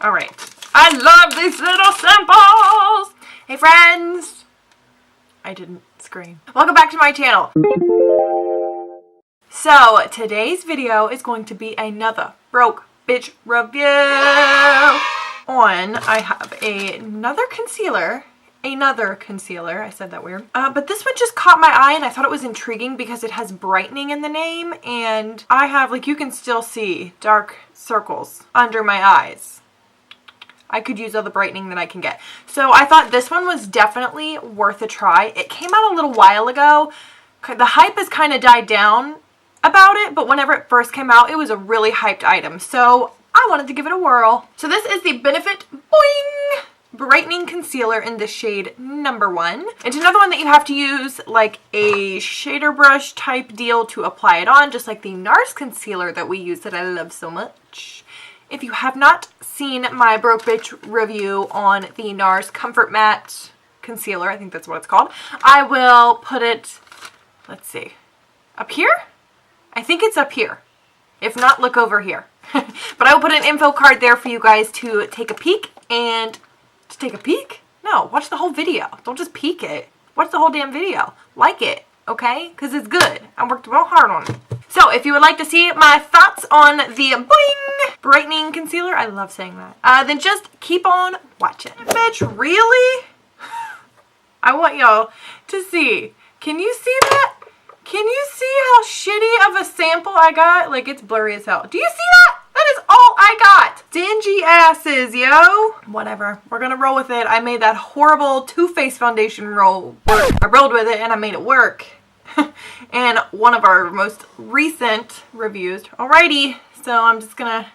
All right. I love these little samples. Hey friends. I didn't scream. Welcome back to my channel. So today's video is going to be another broke bitch review on, I have another concealer. I said that weird. But this one just caught my eye and I thought it was intriguing because it has brightening in the name, and I have, like, you can still see dark circles under my eyes. I could use all the brightening that I can get. So I thought this one was definitely worth a try. It came out a little while ago. The hype has kind of died down about it, but whenever it first came out, it was a really hyped item. So I wanted to give it a whirl. So this is the Benefit Boi-ing Brightening Concealer in the shade number 1. It's another one that you have to use like a shader brush type deal to apply it on, just like the NARS concealer that we use that I love so much. If you have not seen my Broke Bitch review on the NARS Comfort Matte Concealer, I think that's what it's called, I will put it, let's see, up here? I think it's up here. If not, look over here. But I will put an info card there for you guys to take a peek. And to take a peek? No, watch the whole video. Don't just peek it. Watch the whole damn video. Like it, okay? Because it's good. I worked real hard on it. So if you would like to see my thoughts on the Boi-ing Brightening Concealer, I love saying that, then just keep on watching. Bitch, really? I want y'all to see. Can you see that? Can you see how shitty of a sample I got? Like, it's blurry as hell. Do you see that? That is all I got. Dingy asses, yo. Whatever. We're gonna roll with it. I made that horrible Too Faced foundation roll work. I rolled with it and I made it work. And one of our most recent reviews. Alrighty. So I'm just gonna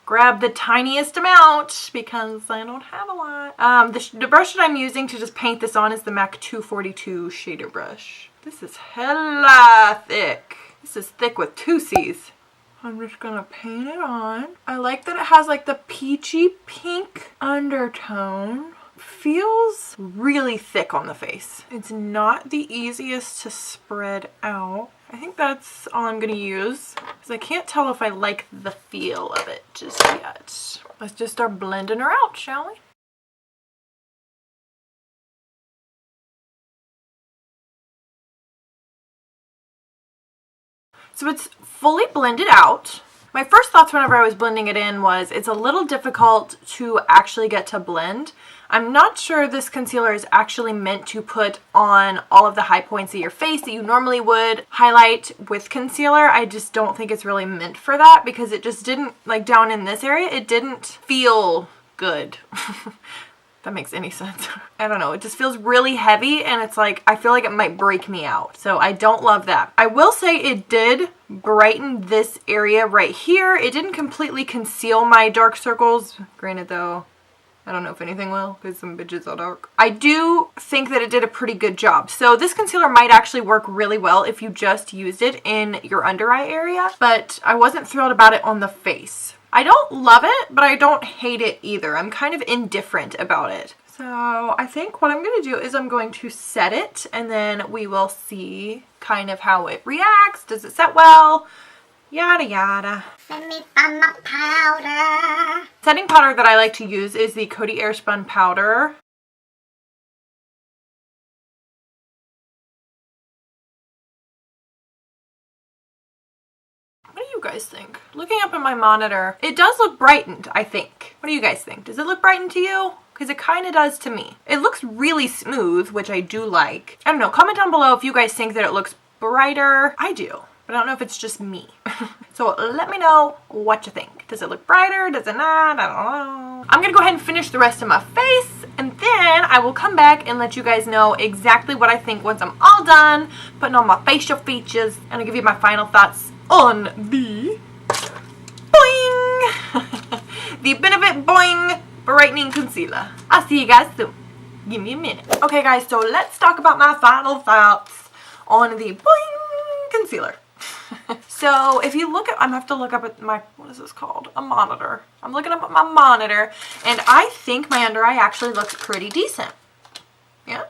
grab the tiniest amount because I don't have a lot. The brush that I'm using to just paint this on is the MAC 242 shader brush. This is hella thick. This is thick with 2 C's. I'm just gonna paint it on. I like that it has like the peachy pink undertone. Feels really thick on the face. It's not the easiest to spread out. I think that's all I'm gonna use because I can't tell if I like the feel of it just yet. Let's just start blending her out, shall we? So it's fully blended out. My first thoughts whenever I was blending it in was it's a little difficult to actually get to blend. I'm not sure this concealer is actually meant to put on all of the high points of your face that you normally would highlight with concealer. I just don't think it's really meant for that because it just didn't, like down in this area, it didn't feel good. That makes any sense. I don't know. It just feels really heavy and it's like, I feel like it might break me out. So I don't love that. I will say it did brighten this area right here. It didn't completely conceal my dark circles. Granted though, I don't know if anything will because some bitches are dark. I do think that it did a pretty good job. So this concealer might actually work really well if you just used it in your under eye area, but I wasn't thrilled about it on the face. I don't love it, but I don't hate it either. I'm kind of indifferent about it. So I think what I'm going to do is I'm going to set it and then we will see kind of how it reacts. Does it set well? Yada yada. Send me some powder. Setting powder that I like to use is the Coty Airspun powder. What do you guys think? Looking up at my monitor, it does look brightened, I think. What do you guys think? Does it look brightened to you? Because it kind of does to me. It looks really smooth, which I do like. I don't know, comment down below if you guys think that it looks brighter. I do, but I don't know if it's just me. So let me know what you think. Does it look brighter? Does it not? I don't know. I'm gonna go ahead and finish the rest of my face and then I will come back and let you guys know exactly what I think once I'm all done putting on my facial features, and I'll give you my final thoughts on the Boi-ing! The Benefit Boi-ing Brightening Concealer. I'll see you guys soon. Give me a minute. Okay guys, so let's talk about my final thoughts on the Boi-ing Concealer. So if you look at, I'm gonna have to look up at my, what is this called? A monitor. I'm looking up at my monitor and I think my under eye actually looks pretty decent. Yeah?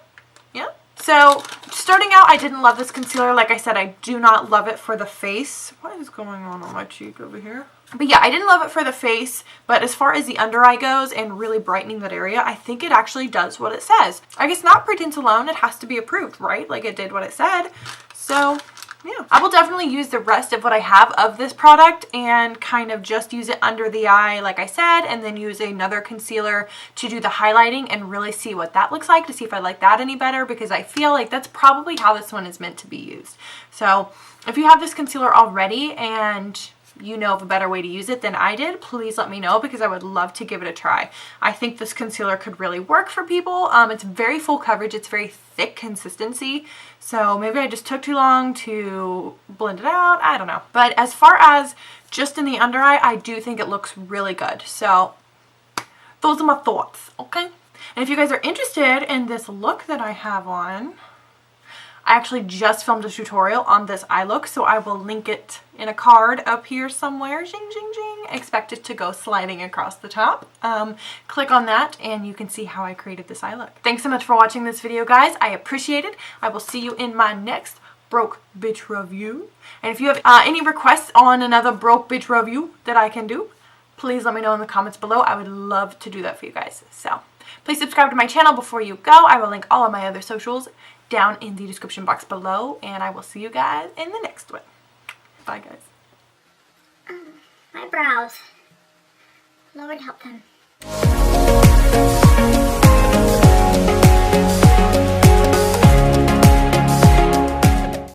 Yeah? So starting out, I didn't love this concealer. Like I said, I do not love it for the face. What is going on my cheek over here? But yeah, I didn't love it for the face, but as far as the under eye goes and really brightening that area, I think it actually does what it says. I guess not pre-tint alone, it has to be approved, right? Like it did what it said. So yeah, I will definitely use the rest of what I have of this product and kind of just use it under the eye, like I said, and then use another concealer to do the highlighting and really see what that looks like, to see if I like that any better, because I feel like that's probably how this one is meant to be used. So if you have this concealer already and you know of a better way to use it than I did, please let me know, because I would love to give it a try. I think this concealer could really work for people. It's very full coverage. It's very thick consistency. So maybe I just took too long to blend it out. I don't know. But as far as just in the under eye, I do think it looks really good. So those are my thoughts, okay? And if you guys are interested in this look that I have on, I actually just filmed a tutorial on this eye look, so I will link it in a card up here somewhere. Zing, zing, zing. Expect it to go sliding across the top. Click on that and you can see how I created this eye look. Thanks so much for watching this video, guys. I appreciate it. I will see you in my next broke bitch review. And if you have any requests on another broke bitch review that I can do, please let me know in the comments below. I would love to do that for you guys. So please subscribe to my channel before you go. I will link all of my other socials down in the description box below, and I will see you guys in the next one. Bye, guys. My brows. Lord help them.